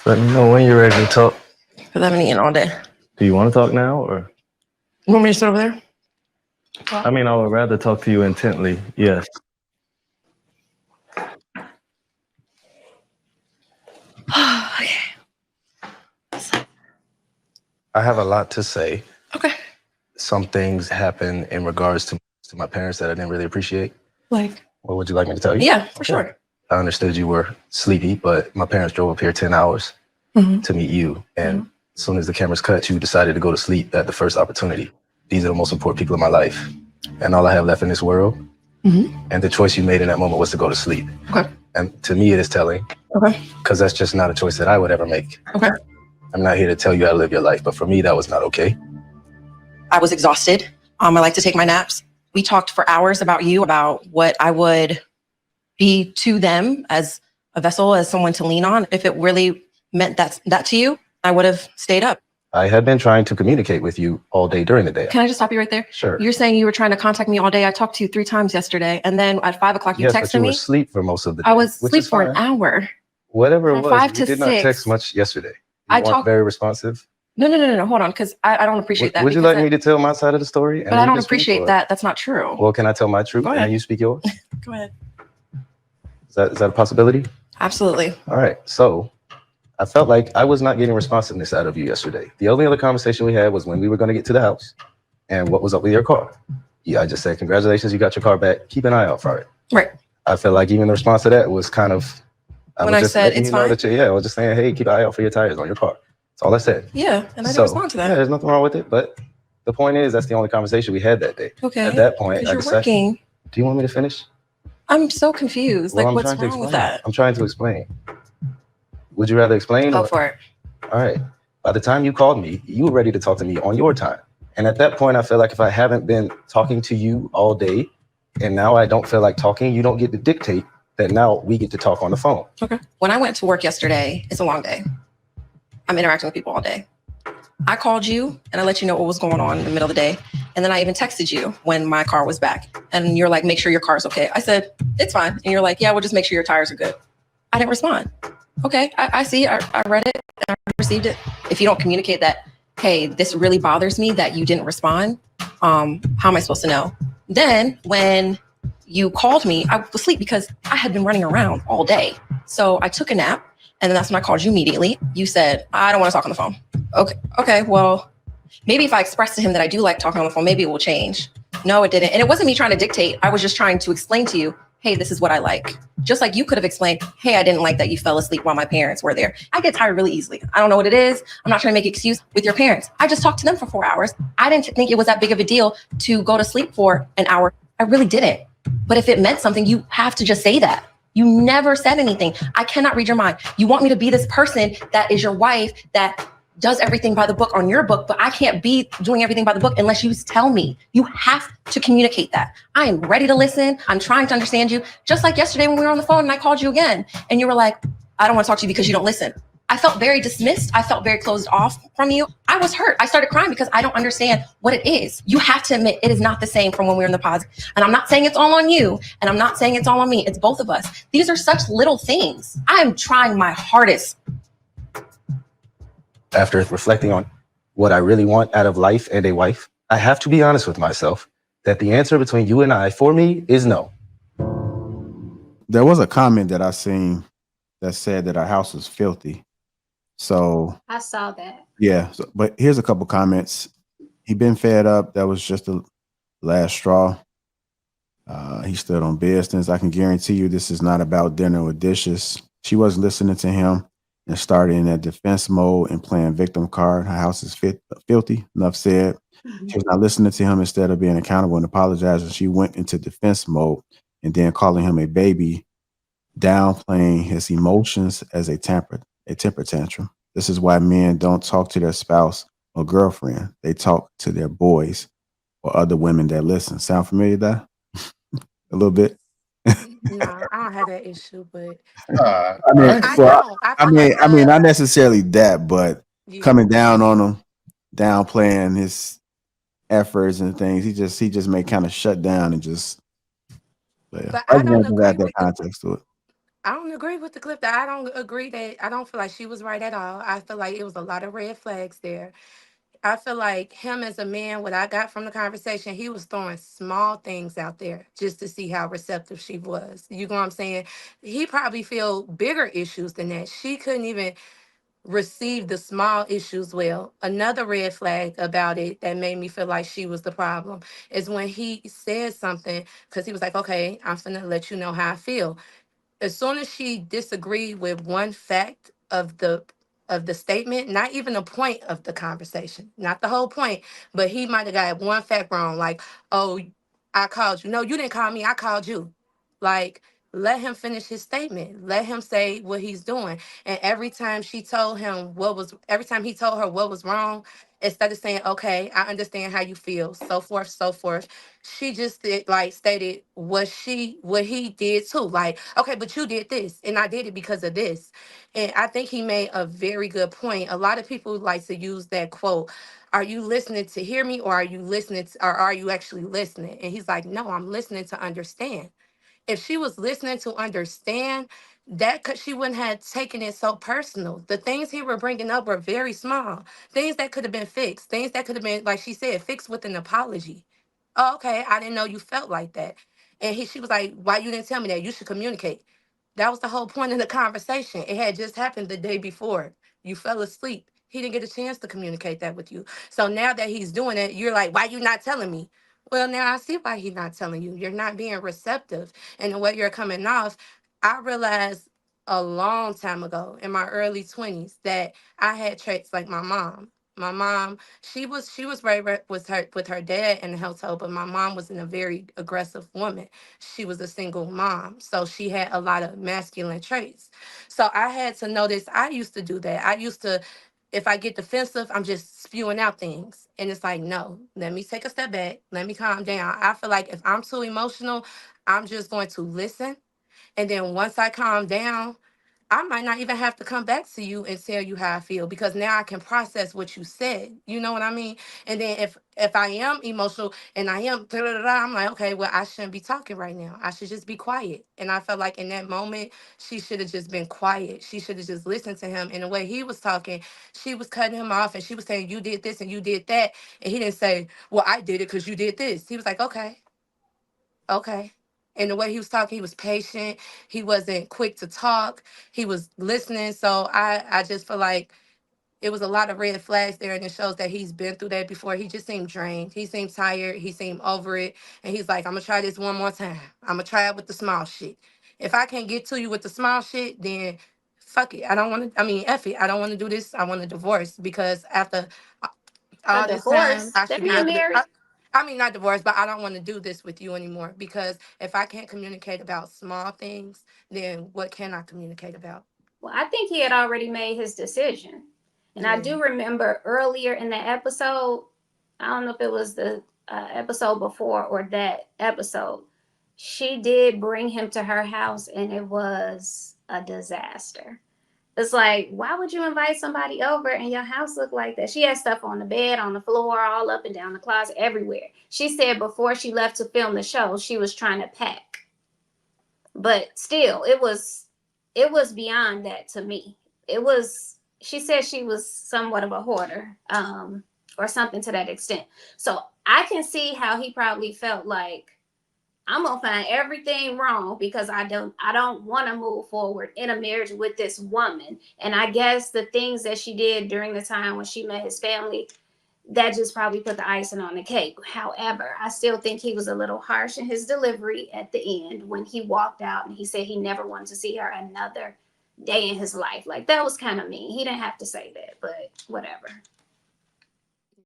Let me know when you're ready to talk. Because I've been eating all day. Do you want to talk now, or? You want me to sit over there? I mean, I would rather talk to you intently. Yes. Okay. I have a lot to say. Okay. Some things happen in regards to my parents that I didn't really appreciate. Like? What would you like me to tell you? Yeah, for sure. I understood you were sleepy, but my parents drove up here 10 hours to meet you. And as soon as the cameras cut, you decided to go to sleep at the first opportunity. These are the most important people in my life. And all I have left in this world. And the choice you made in that moment was to go to sleep. Okay. And to me, it is telling. Okay. Because that's just not a choice that I would ever make. Okay. I'm not here to tell you how to live your life, but for me, that was not okay. I was exhausted. I like to take my naps. We talked for hours about you, about what I would be to them as a vessel, as someone to lean on. If it really meant that to you, I would have stayed up. I had been trying to communicate with you all day during the day. Can I just stop you right there? Sure. You're saying you were trying to contact me all day. I talked to you 3 times yesterday. And then at 5 o'clock, you texted but you me. were asleep for most of the day. I was asleep for an hour. Whatever it From was, 5 to you did not 6. text much yesterday. You I weren't talked very responsive. No. Hold on, because I don't appreciate that. Would you like me to tell my side of the story? But I don't appreciate that. That's not true. Well, can I tell my truth and you speak yours? Go ahead. Is that a possibility? Absolutely. All right. So I felt like I was not getting responsiveness out of you yesterday. The only other conversation we had was when we were going to get to the house and what was up with your car. Yeah, I just said, congratulations, you got your car back. Keep an eye out for it. Right. I felt like even the response to that was kind of, when I said it's fine. I was just saying, hey, keep an eye out for your tires on your car. That's all I said. Yeah, and I didn't respond to that. Yeah, there's nothing wrong with it. But the point is, that's the only conversation we had that day. Okay. At that point, I decided. Working. Do you want me to finish? I'm so confused. Well, what's wrong with that? I'm trying to explain. Would you rather explain? Go for it. All right. By the time you called me, you were ready to talk to me on your time. And at that point, I feel like if I haven't been talking to you all day, and now I don't feel like talking, you don't get to dictate that now we get to talk on the phone. Okay. When I went to work yesterday, it's a long day. I'm interacting with people all day. I called you and I let you know what was going on in the middle of the day. And then I even texted you when my car was back. And you're like, make sure your car's okay. I said, it's fine. And you're like, yeah, we'll just make sure your tires are good. I didn't respond. Okay, I see. I read it and I received it. If you don't communicate that, hey, this really bothers me that you didn't respond, how am I supposed to know? Then when you called me, I was asleep because I had been running around all day. So I took a nap. And then that's when I called you immediately. You said, I don't want to talk on the phone. Okay, well, maybe if I express to him that I do like talking on the phone, maybe it will change. No, it didn't. And it wasn't me trying to dictate. I was just trying to explain to you, hey, this is what I like. Just like you could have explained, hey, I didn't like that you fell asleep while my parents were there. I get tired really easily. I don't know what it is. I'm not trying to make an excuse with your parents. I just talked to them for 4 hours. I didn't think it was that big of a deal to go to sleep for an hour. I really didn't. But if it meant something, you have to just say that. You never said anything. I cannot read your mind. You want me to be this person that is your wife that does everything by the book on your book, but I can't be doing everything by the book unless you tell me. You have to communicate that. I am ready to listen. I'm trying to understand you. Just like yesterday when we were on the phone and I called you again and you were like, I don't want to talk to you because you don't listen. I felt very dismissed. I felt very closed off from you. I was hurt. I started crying because I don't understand what it is. You have to admit it is not the same from when we were in the pause. And I'm not saying it's all on you. And I'm not saying it's all on me. It's both of us. These are such little things. I'm trying my hardest. After reflecting on what I really want out of life and a wife, I have to be honest with myself that the answer between you and I, for me, is no. There was a comment that I seen that said that our house was filthy. So I saw that. Yeah, but here's a couple comments. He been fed up. That was just the last straw. He stood on business. I can guarantee you this is not about dinner or dishes. She wasn't listening to him and started in that defense mode and playing victim card. Her house is filthy. Enough said. She was not listening to him. Instead of being accountable and apologizing, she went into defense mode and then calling him a baby, downplaying his emotions as a temper tantrum. This is why men don't talk to their spouse or girlfriend. They talk to their boys or other women that listen. Sound familiar, that? A little bit? No, I don't have that issue, but I mean, not necessarily that, but coming down on him, downplaying his efforts and things. He just may kind of shut down and just. But I don't agree add that with context to it. I don't agree with the clip. That I don't agree that I don't feel like she was right at all. I feel like it was a lot of red flags there. I feel like him as a man, what I got from the conversation, he was throwing small things out there just to see how receptive she was. You know what I'm saying? He probably feel bigger issues than that. She couldn't even receive the small issues well. Another red flag about it that made me feel like she was the problem is when he said something, because he was like, okay, I'm finna let you know how I feel. As soon as she disagreed with one fact of the statement, not even a point of the conversation, not the whole point, but he might have got one fact wrong, like, oh, I called you. No, you didn't call me, I called you. Like, let him finish his statement. Let him say what he's doing. And every time he told her what was wrong, instead of saying, okay, I understand how you feel, so forth, she just did, like, stated what he did too. Like, okay, but you did this and I did it because of this. And I think he made a very good point. A lot of people like to use that quote, are you listening to hear me, or or are you actually listening? And he's like, no, I'm listening to understand. If she was listening to understand, that could she wouldn't have taken it so personal. The things he were bringing up were very small, things that could have been fixed, things that could have been, like she said, fixed with an apology. Oh, okay, I didn't know you felt like that. And she was like, why you didn't tell me that? You should communicate. That was the whole point of the conversation. It had just happened the day before. You fell asleep. He didn't get a chance to communicate that with you. So now that he's doing it, you're like, why you not telling me? Well, now I see why he's not telling you. You're not being receptive. And the way you're coming off, I realized a long time ago in my early 20s that I had traits like my mom. My mom, she was raised with her dad in the household, but my mom was a very aggressive woman. She was a single mom, so she had a lot of masculine traits. So I had to notice I used to do that. I used to, if I get defensive, I'm just spewing out things. And it's like, no, let me take a step back. Let me calm down. I feel like if I'm too emotional, I'm just going to listen. And then once I calm down, I might not even have to come back to you and tell you how I feel, because now I can process what you said. You know what I mean? And then if I am emotional and I am da, da, da, da, I'm like, okay, well, I shouldn't be talking right now. I should just be quiet. And I felt like in that moment, she should have just been quiet. She should have just listened to him. And the way he was talking, she was cutting him off and she was saying, you did this and you did that. And he didn't say, well, I did it because you did this. He was like, okay. Okay. And the way he was talking, he was patient. He wasn't quick to talk. He was listening. So I just feel like it was a lot of red flags there, and it shows that he's been through that before. He just seemed drained. He seemed tired. He seemed over it. And he's like, I'm gonna try this one more time. I'm gonna try it with the small shit. If I can't get to you with the small shit, then fuck it. I don't want to, I mean, F it. I don't want to do this. I want a divorce, because after A all this time, divorce? I They're should be not able to. married. I mean, not divorce, but I don't want to do this with you anymore, because if I can't communicate about small things, then what can I communicate about? Well, I think he had already made his decision. And I Yeah. do remember earlier in the episode, I don't know if it was the episode before or that episode, she did bring him to her house and it was a disaster. It's like, why would you invite somebody over and your house look like that? She had stuff on the bed, on the floor, all up and down the closet, everywhere. She said before she left to film the show, she was trying to pack. But still, it was beyond that to me. It was, she said she was somewhat of a hoarder, or something to that extent. So I can see how he probably felt like, I'm gonna find everything wrong because I don't want to move forward in a marriage with this woman. And I guess the things that she did during the time when she met his family, that just probably put the icing on the cake. However, I still think he was a little harsh in his delivery at the end when he walked out and he said he never wanted to see her another day in his life. Like, that was kind of mean. He didn't have to say that, but whatever.